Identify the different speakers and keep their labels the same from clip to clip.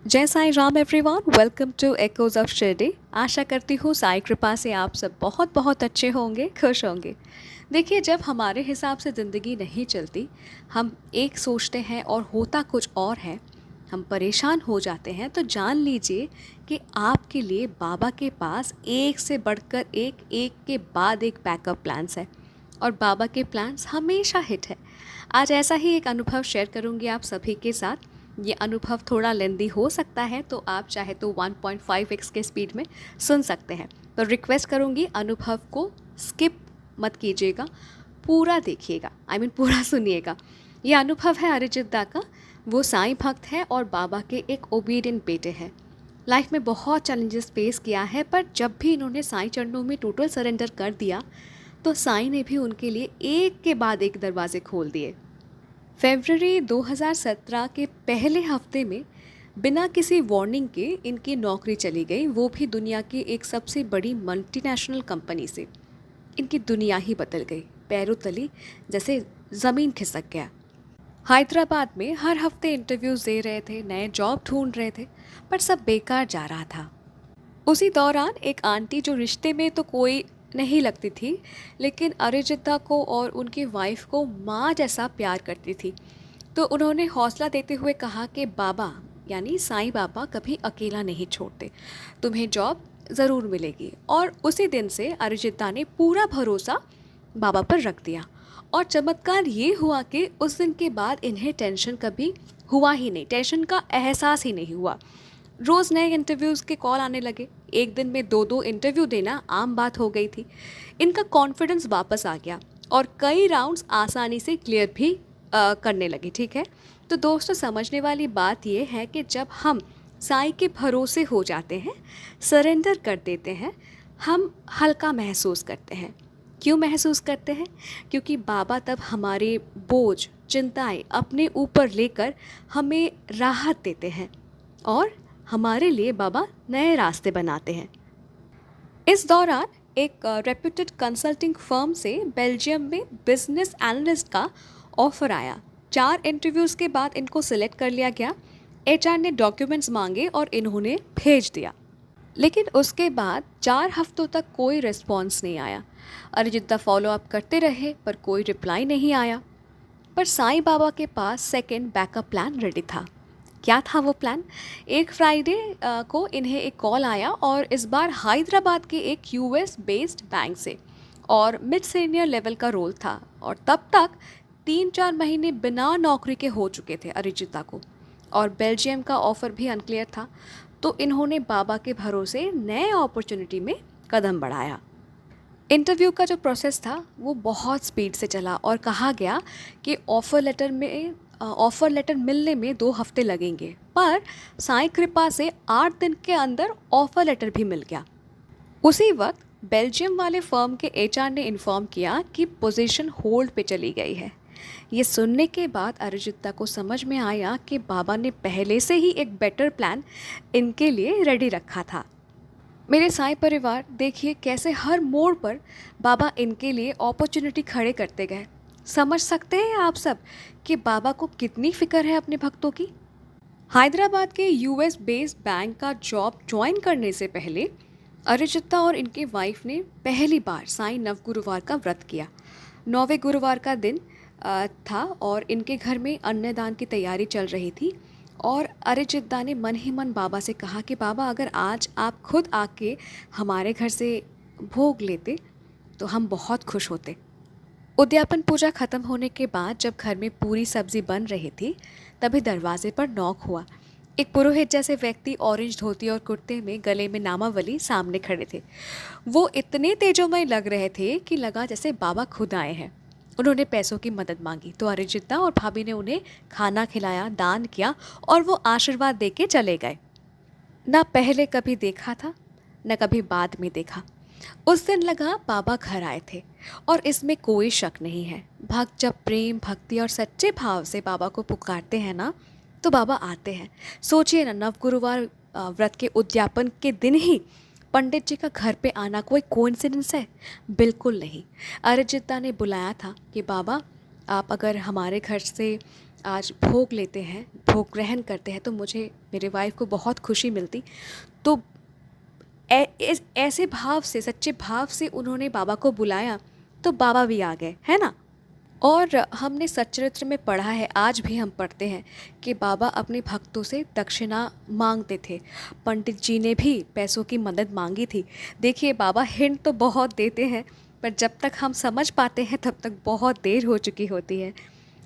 Speaker 1: जय Sai Ram everyone, welcome to echoes of Shirdi. आशा करती हूँ साईं कृपा से आप सब बहुत बहुत अच्छे होंगे, खुश होंगे। देखिए, जब हमारे हिसाब से ज़िंदगी नहीं चलती, हम एक सोचते हैं और होता कुछ और है, हम परेशान हो जाते हैं, तो जान लीजिए कि आपके लिए बाबा के पास एक से बढ़कर एक के बाद एक बैकअप प्लान्स है। और बाबा के प्लान्स हमेशा हिट है। आज ऐसा ही एक अनुभव शेयर करूंगी आप सभी के साथ। ये अनुभव थोड़ा लेंदी हो सकता है, तो आप चाहे तो 1.5x के स्पीड में सुन सकते हैं। तो रिक्वेस्ट करूंगी, अनुभव को स्किप मत कीजिएगा, पूरा देखिएगा, पूरा सुनिएगा। ये अनुभव है अरिजित दा का। वो साईं भक्त है और बाबा के एक ओबीडियंट बेटे हैं। लाइफ में बहुत चैलेंजेस फेस किया है, पर जब भी इन्होंने साईं चरणों में टोटल सरेंडर कर दिया, तो साईं ने भी उनके लिए एक के बाद एक दरवाजे खोल दिए। फरवरी 2017 के पहले हफ्ते में बिना किसी वार्निंग के इनकी नौकरी चली गई, वो भी दुनिया की एक सबसे बड़ी मल्टीनेशनल कंपनी से। इनकी दुनिया ही बदल गई, पैरों तले जैसे ज़मीन खिसक गया। हैदराबाद में हर हफ्ते इंटरव्यूज़ दे रहे थे, नए जॉब ढूंढ रहे थे, पर सब बेकार जा रहा था। उसी दौरान एक आंटी, जो रिश्ते में तो कोई नहीं लगती थी, लेकिन अरिजिता को और उनकी वाइफ को माँ जैसा प्यार करती थी, तो उन्होंने हौसला देते हुए कहा कि बाबा यानी साईं बाबा कभी अकेला नहीं छोड़ते, तुम्हें जॉब ज़रूर मिलेगी। और उसी दिन से अरिजिता ने पूरा भरोसा बाबा पर रख दिया। और चमत्कार ये हुआ कि उस दिन के बाद इन्हें टेंशन कभी हुआ ही नहीं, टेंशन का एहसास ही नहीं हुआ। रोज़ नए इंटरव्यूज़ के कॉल आने लगे, एक दिन में दो दो इंटरव्यू देना आम बात हो गई थी। इनका कॉन्फिडेंस वापस आ गया और कई राउंड्स आसानी से क्लियर भी करने लगे। ठीक है, तो दोस्तों, समझने वाली बात यह है कि जब हम साईं के भरोसे हो जाते हैं, सरेंडर कर देते हैं, हम हल्का महसूस करते हैं। क्यों महसूस करते हैं? क्योंकि बाबा तब हमारे बोझ, चिंताएं अपने ऊपर लेकर हमें राहत देते हैं और हमारे लिए बाबा नए रास्ते बनाते हैं। इस दौरान एक रेप्यूटेड कंसल्टिंग फर्म से बेल्जियम में बिजनेस एनालिस्ट का ऑफर आया। 4 इंटरव्यूज़ के बाद इनको सिलेक्ट कर लिया गया। एचआर ने डॉक्यूमेंट्स मांगे और इन्होंने भेज दिया, लेकिन उसके बाद 4 हफ्तों तक कोई रिस्पॉन्स नहीं आया। अरिजिता फॉलो अप करते रहे, पर कोई रिप्लाई नहीं आया। पर साईं बाबा के पास सेकेंड बैकअप प्लान रेडी था। क्या था वो प्लान? एक फ्राइडे को इन्हें एक कॉल आया, और इस बार हैदराबाद के एक यूएस बेस्ड बैंक से, और मिड सीनियर लेवल का रोल था। और तब तक 3-4 महीने बिना नौकरी के हो चुके थे अरिजिता को, और बेल्जियम का ऑफ़र भी अनक्लियर था। तो इन्होंने बाबा के भरोसे नए अपॉर्चुनिटी में कदम बढ़ाया। इंटरव्यू का जो प्रोसेस था वो बहुत स्पीड से चला, और कहा गया कि ऑफ़र लेटर मिलने में 2 हफ्ते लगेंगे। पर साईं कृपा से 8 दिन के अंदर ऑफ़र लेटर भी मिल गया। उसी वक्त बेल्जियम वाले फर्म के एचआर ने इन्फॉर्म किया कि पोजीशन होल्ड पे चली गई है। ये सुनने के बाद अरिजिता को समझ में आया कि बाबा ने पहले से ही एक बेटर प्लान इनके लिए रेडी रखा था। मेरे साईं परिवार, देखिए कैसे हर मोड़ पर बाबा इनके लिए अपॉर्चुनिटी खड़े करते गए। समझ सकते हैं आप सब कि बाबा को कितनी फिक्र है अपने भक्तों की। हैदराबाद के यूएस बेस्ड बैंक का जॉब ज्वाइन करने से पहले अरिजिता और इनके वाइफ ने पहली बार साईं नव गुरुवार का व्रत किया। 9वें गुरुवार का दिन था, और इनके घर में अन्नदान की तैयारी चल रही थी। और अरिजिता ने मन ही मन बाबा से कहा कि बाबा, अगर आज आप खुद आके हमारे घर से भोग लेते तो हम बहुत खुश होते। उद्यापन पूजा खत्म होने के बाद जब घर में पूरी सब्जी बन रही थी, तभी दरवाजे पर नॉक हुआ। एक पुरोहित जैसे व्यक्ति ऑरेंज धोती और कुर्ते में, गले में नामावली, सामने खड़े थे। वो इतने तेजोमय लग रहे थे कि लगा जैसे बाबा खुद आए हैं। उन्होंने पैसों की मदद मांगी, तो अरिजिता और भाभी ने उन्हें खाना खिलाया, दान किया, और वो आशीर्वाद दे के चले गए। ना पहले कभी देखा था, न कभी बाद में देखा। उस दिन लगा बाबा घर आए थे, और इसमें कोई शक नहीं है। भक्त जब प्रेम, भक्ति और सच्चे भाव से बाबा को पुकारते हैं ना, तो बाबा आते हैं। सोचिए ना, नव गुरुवार व्रत के उद्यापन के दिन ही पंडित जी का घर पे आना कोई कोइंसिडेंस है? बिल्कुल नहीं। अरिजिता ने बुलाया था कि बाबा, आप अगर हमारे घर से आज भोग लेते हैं, वो ग्रहण करते हैं तो मुझे, मेरे वाइफ को बहुत खुशी मिलती। तो ऐसे भाव से, सच्चे भाव से उन्होंने बाबा को बुलाया तो बाबा भी आ गए, है ना। और हमने सच्चरित्र में पढ़ा है, आज भी हम पढ़ते हैं कि बाबा अपने भक्तों से दक्षिणा मांगते थे। पंडित जी ने भी पैसों की मदद मांगी थी। देखिए, बाबा हिंट तो बहुत देते हैं, पर जब तक हम समझ पाते हैं तब तक बहुत देर हो चुकी होती है।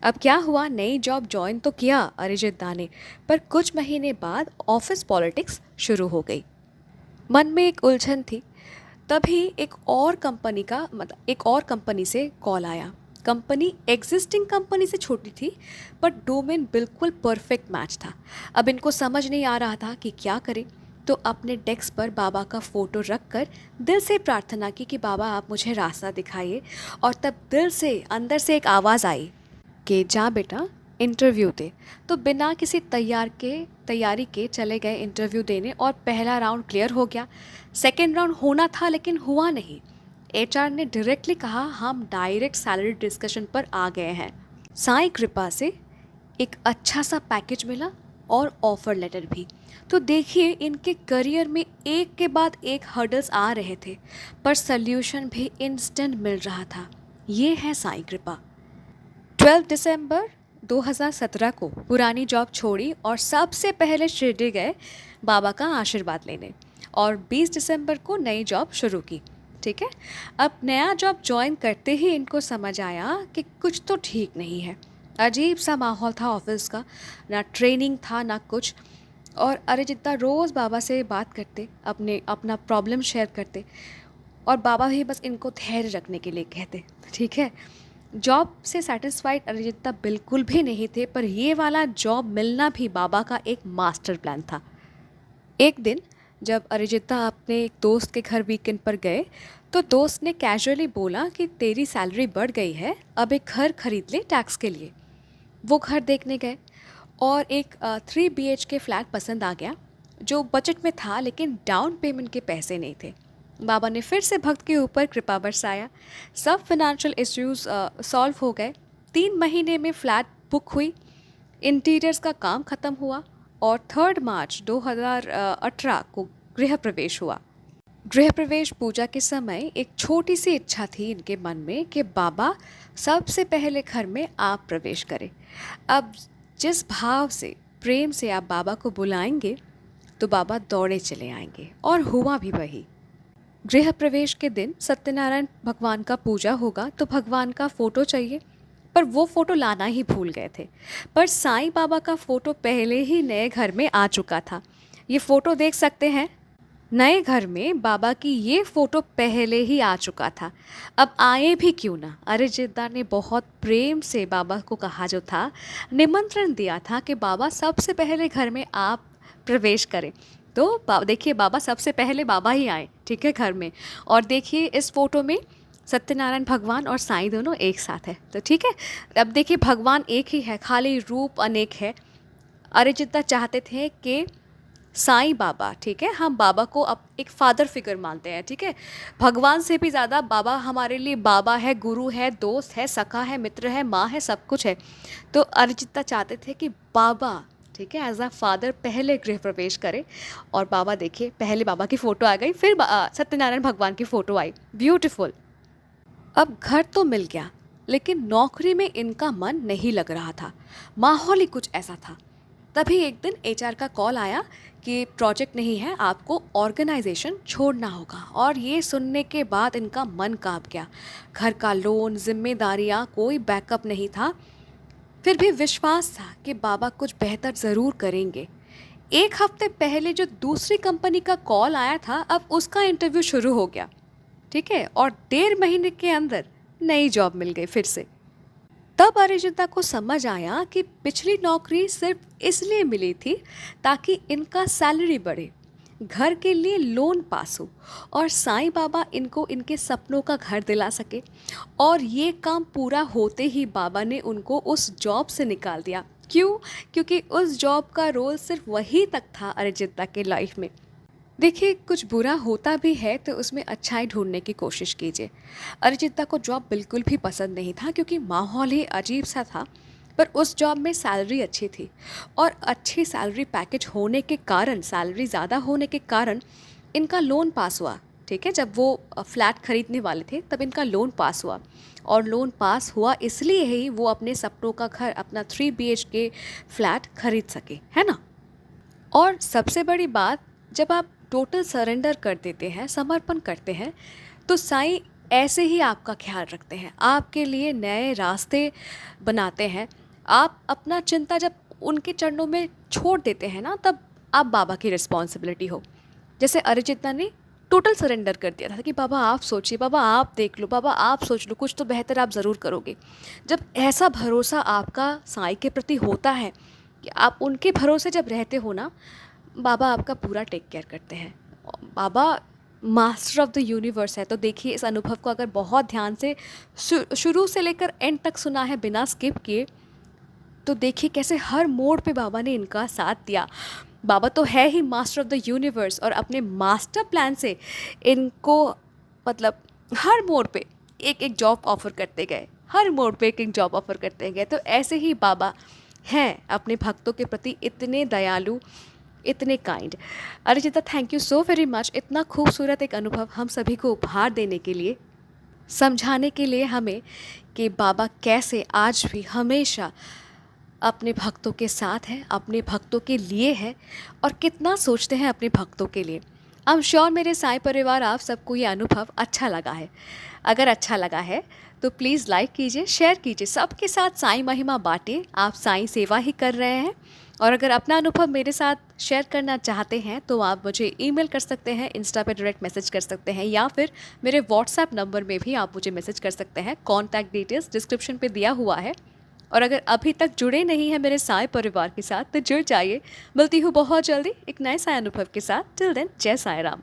Speaker 1: अब क्या हुआ, नई जॉब ज्वाइन तो किया अरिजित दा ने, पर कुछ महीने बाद ऑफिस पॉलिटिक्स शुरू हो गई। मन में एक उलझन थी। तभी एक और कंपनी से कॉल आया। कंपनी एग्जिस्टिंग कंपनी से छोटी थी, बट डोमेन बिल्कुल परफेक्ट मैच था। अब इनको समझ नहीं आ रहा था कि क्या करें, तो अपने डेस्क पर बाबा का फ़ोटो रख कर दिल से प्रार्थना की कि बाबा आप मुझे रास्ता दिखाइए। और तब दिल से, अंदर से एक आवाज़ आई कि जा बेटा इंटरव्यू दे। तो बिना किसी तैयारी के चले गए इंटरव्यू देने, और पहला राउंड क्लियर हो गया। सेकेंड राउंड होना था लेकिन हुआ नहीं। एचआर ने डायरेक्टली कहा हम डायरेक्ट सैलरी डिस्कशन पर आ गए हैं। साईं कृपा से एक अच्छा सा पैकेज मिला और ऑफ़र लेटर भी। तो देखिए, इनके करियर में एक के बाद एक हर्डल्स आ रहे थे, पर सल्यूशन भी इंस्टेंट मिल रहा था। ये है साईं कृपा। 12 दिसंबर 2017 को पुरानी जॉब छोड़ी और सबसे पहले शिरडी गए बाबा का आशीर्वाद लेने, और 20 दिसंबर को नई जॉब शुरू की। ठीक है, अब नया जॉब ज्वाइन करते ही इनको समझ आया कि कुछ तो ठीक नहीं है। अजीब सा माहौल था ऑफिस का, ना ट्रेनिंग था ना कुछ। और अरिजिता रोज़ बाबा से बात करते, अपना प्रॉब्लम शेयर करते, और बाबा भी बस इनको धैर्य रखने के लिए कहते। ठीक है, जॉब से सेटिस्फाइड अरिजिता बिल्कुल भी नहीं थे, पर ये वाला जॉब मिलना भी बाबा का एक मास्टर प्लान था। एक दिन जब अरिजिता अपने एक दोस्त के घर वीकेंड पर गए, तो दोस्त ने कैजुअली बोला कि तेरी सैलरी बढ़ गई है, अब एक घर खरीद ले टैक्स के लिए। वो घर देखने गए और एक 3 BHK फ्लैट पसंद आ गया, जो बजट में था, लेकिन डाउन पेमेंट के पैसे नहीं थे। बाबा ने फिर से भक्त के ऊपर कृपा बरसाया। सब फाइनेंशियल इश्यूज सॉल्व हो गए। 3 महीने में फ्लैट बुक हुई, इंटीरियर्स का काम ख़त्म हुआ, और 3 मार्च 2018 को गृह प्रवेश हुआ। गृह प्रवेश पूजा के समय एक छोटी सी इच्छा थी इनके मन में कि बाबा सबसे पहले घर में आप प्रवेश करें। अब जिस भाव से, प्रेम से आप बाबा को बुलाएंगे तो बाबा दौड़े चले आएंगे, और हुआ भी वही। गृह प्रवेश के दिन सत्यनारायण भगवान का पूजा होगा, तो भगवान का फ़ोटो चाहिए, पर वो फ़ोटो लाना ही भूल गए थे। पर साईं बाबा का फ़ोटो पहले ही नए घर में आ चुका था। ये फ़ोटो देख सकते हैं, नए घर में बाबा की ये फ़ोटो पहले ही आ चुका था। अब आए भी क्यों ना, अरिजिता ने बहुत प्रेम से बाबा को कहा जो था, निमंत्रण दिया था कि बाबा सबसे पहले घर में आप प्रवेश करें। तो देखिए, बाबा सबसे पहले बाबा ही आए, ठीक है, घर में। और देखिए इस फ़ोटो में सत्यनारायण भगवान और साईं दोनों एक साथ है। तो ठीक है, अब देखिए भगवान एक ही है, खाली रूप अनेक है। अरिजिता चाहते थे कि साईं बाबा, ठीक है, हम बाबा को अब एक फादर फिगर मानते हैं, ठीक है, भगवान से भी ज़्यादा बाबा हमारे लिए बाबा है, गुरु है, दोस्त है, सखा है, मित्र है, माँ है, सब कुछ है। तो अरिजिता चाहते थे कि बाबा, ठीक है, एज अ फादर पहले गृह प्रवेश करे। और बाबा, देखिए पहले बाबा की फ़ोटो आ गई, फिर सत्यनारायण भगवान की फ़ोटो आई, ब्यूटीफुल। अब घर तो मिल गया, लेकिन नौकरी में इनका मन नहीं लग रहा था, माहौल ही कुछ ऐसा था। तभी एक दिन एचआर का कॉल आया कि प्रोजेक्ट नहीं है, आपको ऑर्गेनाइजेशन छोड़ना होगा। और ये सुनने के बाद इनका मन कांप गया। घर का लोन, जिम्मेदारियाँ, कोई बैकअप नहीं था, फिर भी विश्वास था कि बाबा कुछ बेहतर ज़रूर करेंगे। एक हफ्ते पहले जो दूसरी कंपनी का कॉल आया था, अब उसका इंटरव्यू शुरू हो गया, ठीक है, और 1.5 महीने के अंदर नई जॉब मिल गई फिर से। तब अरिजिता को समझ आया कि पिछली नौकरी सिर्फ इसलिए मिली थी ताकि इनका सैलरी बढ़े, घर के लिए लोन पास हो, और साईं बाबा इनको इनके सपनों का घर दिला सके। और ये काम पूरा होते ही बाबा ने उनको उस जॉब से निकाल दिया। क्यों? क्योंकि उस जॉब का रोल सिर्फ वही तक था अरिजिता के लाइफ में। देखिए, कुछ बुरा होता भी है तो उसमें अच्छाई ढूंढने की कोशिश कीजिए। अरिजिता को जॉब बिल्कुल भी पसंद नहीं था, क्योंकि माहौल ही अजीब सा था। पर उस जॉब में सैलरी अच्छी थी और अच्छी सैलरी पैकेज होने के कारण, सैलरी ज़्यादा होने के कारण इनका लोन पास हुआ। ठीक है, जब वो फ्लैट खरीदने वाले थे तब इनका लोन पास हुआ, और लोन पास हुआ इसलिए ही वो अपने सपनों का घर, अपना 3 BHK फ्लैट खरीद सके, है ना। और सबसे बड़ी बात, जब आप टोटल सरेंडर कर देते हैं, समर्पण करते हैं, तो साईं ऐसे ही आपका ख्याल रखते हैं, आपके लिए नए रास्ते बनाते हैं। आप अपना चिंता जब उनके चरणों में छोड़ देते हैं ना, तब आप बाबा की रिस्पॉन्सिबिलिटी हो। जैसे अरिजिता ने टोटल सरेंडर कर दिया था कि बाबा आप सोचिए, बाबा आप देख लो, बाबा आप सोच लो, कुछ तो बेहतर आप ज़रूर करोगे। जब ऐसा भरोसा आपका साईं के प्रति होता है कि आप उनके भरोसे जब रहते हो ना, बाबा आपका पूरा टेक केयर करते हैं। बाबा मास्टर ऑफ द यूनिवर्स है। तो देखिए, इस अनुभव को अगर बहुत ध्यान से शुरू से लेकर एंड तक सुना है बिना स्किप किए, तो देखिए कैसे हर मोड़ पे बाबा ने इनका साथ दिया। बाबा तो है ही मास्टर ऑफ द यूनिवर्स, और अपने मास्टर प्लान से इनको मतलब हर मोड़ पे एक एक जॉब ऑफ़र करते गए, हर मोड़ पे एक एक जॉब ऑफ़र करते गए। तो ऐसे ही बाबा हैं अपने भक्तों के प्रति इतने दयालु, इतने kind. Arijita, thank you so very much, इतना खूबसूरत एक अनुभव हम सभी को उपहार देने के लिए, समझाने के लिए हमें कि बाबा कैसे आज भी हमेशा अपने भक्तों के साथ हैं, अपने भक्तों के लिए है, और कितना सोचते हैं अपने भक्तों के लिए। आई एम श्योर मेरे साईं परिवार आप सबको ये अनुभव अच्छा लगा है। अगर अच्छा लगा है तो प्लीज़ लाइक कीजिए, शेयर कीजिए, सबके साथ साईं महिमा बांटिए। आप साईं सेवा ही कर रहे हैं। और अगर अपना अनुभव मेरे साथ शेयर करना चाहते हैं तो आप मुझे ईमेल कर सकते हैं, इंस्टा पे डायरेक्ट मैसेज कर सकते हैं, या फिर मेरे व्हाट्सएप नंबर में भी आप मुझे मैसेज कर सकते हैं। कॉन्टैक्ट डिटेल्स डिस्क्रिप्शन पे दिया हुआ है। और अगर अभी तक जुड़े नहीं हैं मेरे साईं परिवार के साथ तो जुड़ जाइए। मिलती हूँ बहुत जल्दी एक नए साईं अनुभव के साथ। टिल देन, जय साईं राम।